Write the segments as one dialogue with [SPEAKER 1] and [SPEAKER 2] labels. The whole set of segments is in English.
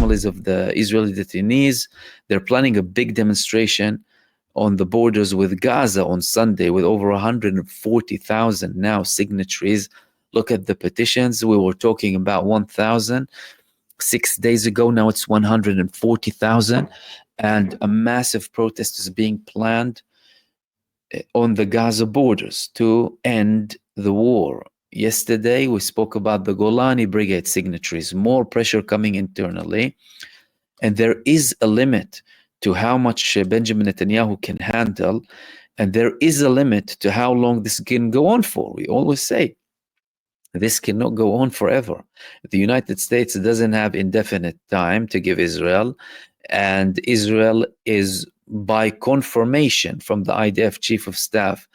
[SPEAKER 1] families of the Israeli detainees. They're planning a big demonstration on the borders with Gaza on Sunday with over 140,000 now signatories. Look at the petitions. We were talking about 1,000 6 days ago. Now it's 140,000. And a massive protest is being planned on the Gaza borders to end the war. Yesterday, we spoke about the Golani Brigade signatories, more pressure coming internally. And there is a limit to how much Benjamin Netanyahu can handle. And there is a limit to how long this can go on for. We always say, this cannot go on forever. The United States doesn't have indefinite time to give Israel. And Israel is, by confirmation from the IDF chief of staff,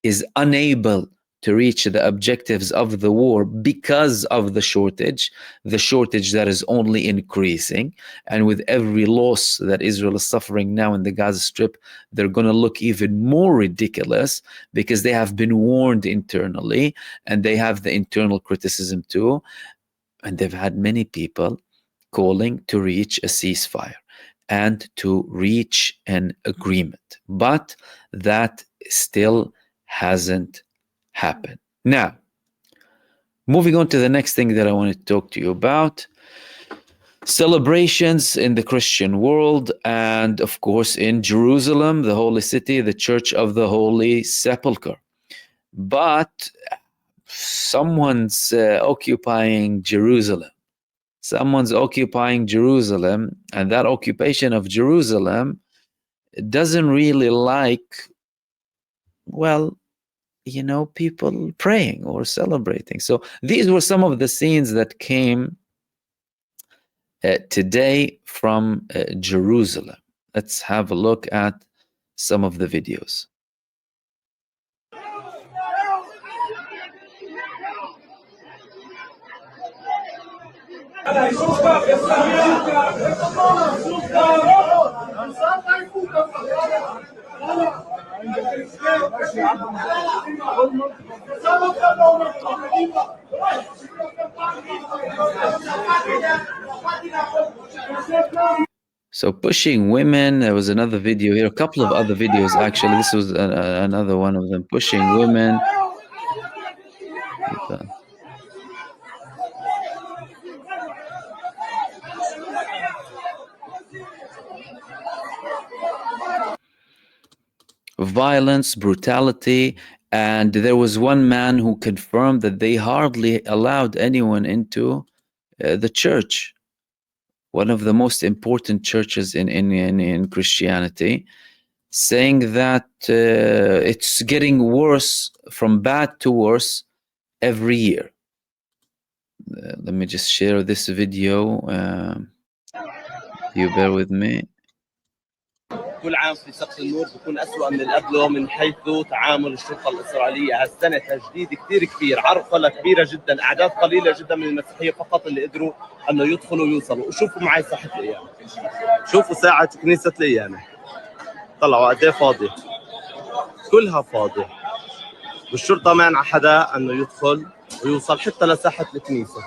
[SPEAKER 1] is unable to reach the objectives of the war because of the shortage that is only increasing. And with every loss that Israel is suffering now in the Gaza Strip, they're going to look even more ridiculous because they have been warned internally, and they have the internal criticism too. And they've had many people calling to reach a ceasefire and to reach an agreement. But that still hasn't happened. Now, moving on to the next thing that I want to talk to you about. Celebrations in the Christian world, and of course in Jerusalem, the holy city, the Church of the Holy Sepulchre. But someone's occupying Jerusalem. Someone's occupying Jerusalem, and that occupation of Jerusalem doesn't really like, well, you know, people praying or celebrating. So these were some of the scenes that came today from Jerusalem. Let's have a look at some of the videos. So pushing women, there was another video here, a couple of other videos actually. This was another one of them, pushing women. Violence, brutality, and there was one man who confirmed that they hardly allowed anyone into the church, one of the most important churches in Christianity, saying that it's getting worse, from bad to worse every year. Let me just share this video. You bear with me.
[SPEAKER 2] كل عام في سقف النور بيكون أسوأ من اللي قبله من حيث تعامل الشرطة الإسرائيلية. هالسنة تجديد كثير كبير، عرقلة كبيرة جدا، أعداد قليلة جدا من المسيحية فقط اللي قدروا أنه يدخلوا ويوصلوا. وشوفوا معي ساحة القيامة، شوفوا ساعة كنيسة القيامة، طلعوا قد ايه فاضية، كلها فاضية، والشرطة مانعة حدا أنه يدخل ويوصل حتى لساحة الكنيسة.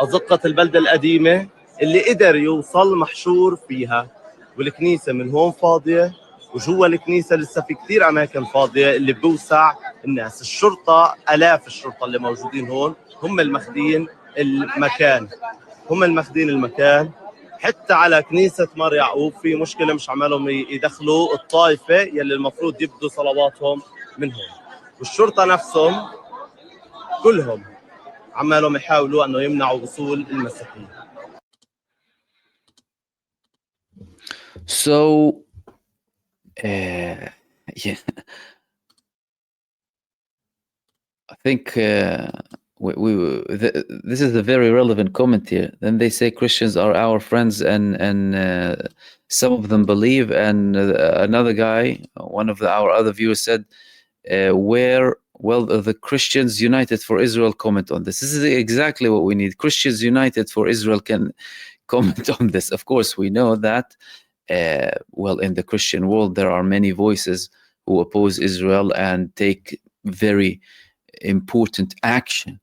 [SPEAKER 2] أزقة البلدة القديمة اللي قدر يوصل محشور فيها، والكنيسة من هون فاضية، وجوا الكنيسة لسه في كثير أماكن فاضية اللي بوسع الناس. الشرطة، آلاف الشرطة اللي موجودين هون هم المخدين المكان، هم المخدين المكان. حتى على كنيسة مار يعقوب في مشكلة، مش عمالهم يدخلوا الطائفة يلي المفروض يبدوا صلواتهم من هون. والشرطة نفسهم كلهم عمالهم يحاولوا أنه يمنعوا وصول المسيحيين.
[SPEAKER 1] So, yeah, I think this is a very relevant comment here. Then they say Christians are our friends, and some of them believe. And another guy, one of our other viewers said, the Christians United for Israel comment on this. This is exactly what we need. Christians United for Israel can comment on this. Of course, we know that. In the Christian world, there are many voices who oppose Israel and take very important action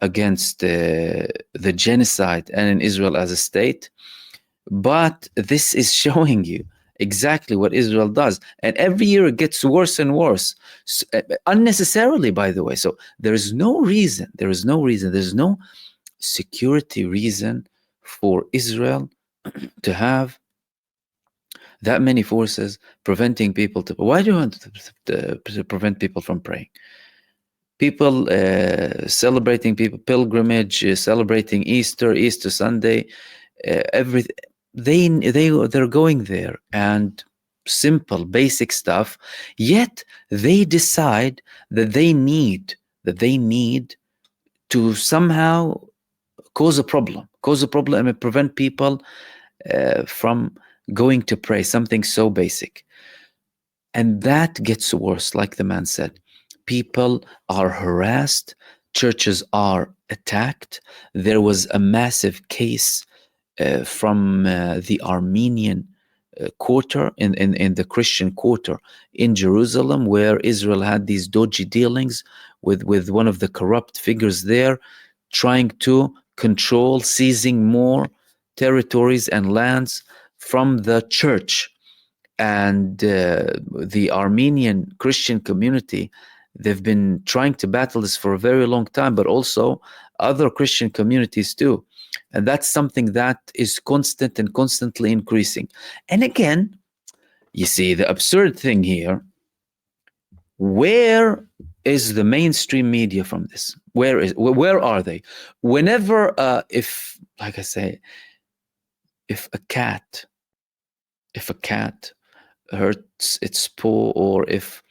[SPEAKER 1] against the genocide and in Israel as a state. But this is showing you exactly what Israel does. And every year it gets worse and worse, unnecessarily, by the way. So there's no security reason for Israel to have that many forces preventing people to. Why do you want to prevent people from praying? People celebrating people pilgrimage, celebrating Easter Sunday, every they're going there, and simple basic stuff. Yet they decide that they need to somehow cause a problem and prevent people from going to pray, something so basic. And that gets worse, like the man said. People are harassed, churches are attacked. There was a massive case from the Armenian quarter, in the Christian quarter in Jerusalem, where Israel had these dodgy dealings with one of the corrupt figures there, trying to control, seizing more territories and lands from the church. And the Armenian Christian community, they've been trying to battle this for a very long time, but also other Christian communities too. And that's something that is constant and constantly increasing. And again, you see the absurd thing here. Where is the mainstream media from this? Where are they? Whenever, if, like I say, if a cat hurts its paw, or if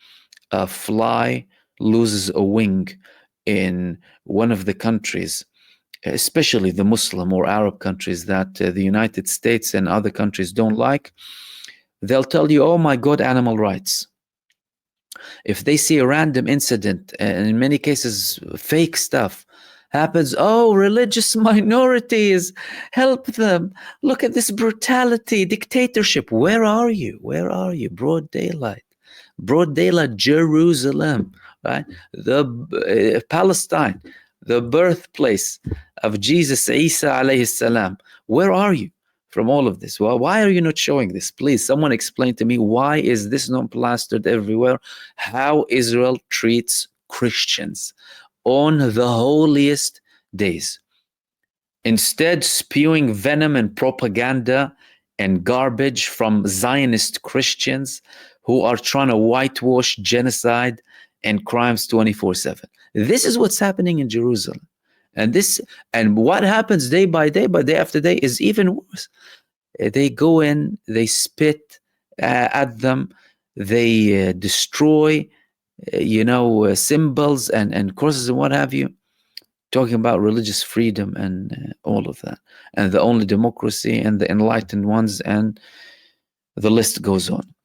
[SPEAKER 1] a fly loses a wing in one of the countries, especially the Muslim or Arab countries that the United States and other countries don't like, they'll tell you, oh my God, animal rights. If they see a random incident, and in many cases fake stuff happens, oh, religious minorities, help them. Look at this brutality, dictatorship. Where are you? Broad daylight, Jerusalem, right? The Palestine, the birthplace of Jesus, Isa alayhi salam. Where are you from all of this? Well, why are you not showing this? Please, someone explain to me, why is this not plastered everywhere? How Israel treats Christians on the holiest days. Instead, spewing venom and propaganda and garbage from Zionist Christians who are trying to whitewash genocide and crimes 24/7. This is what's happening in Jerusalem. And what happens day by day, after day, is even worse. They go in, they spit at them, they destroy, symbols and crosses and what have you, talking about religious freedom and all of that, and the only democracy and the enlightened ones, and the list goes on.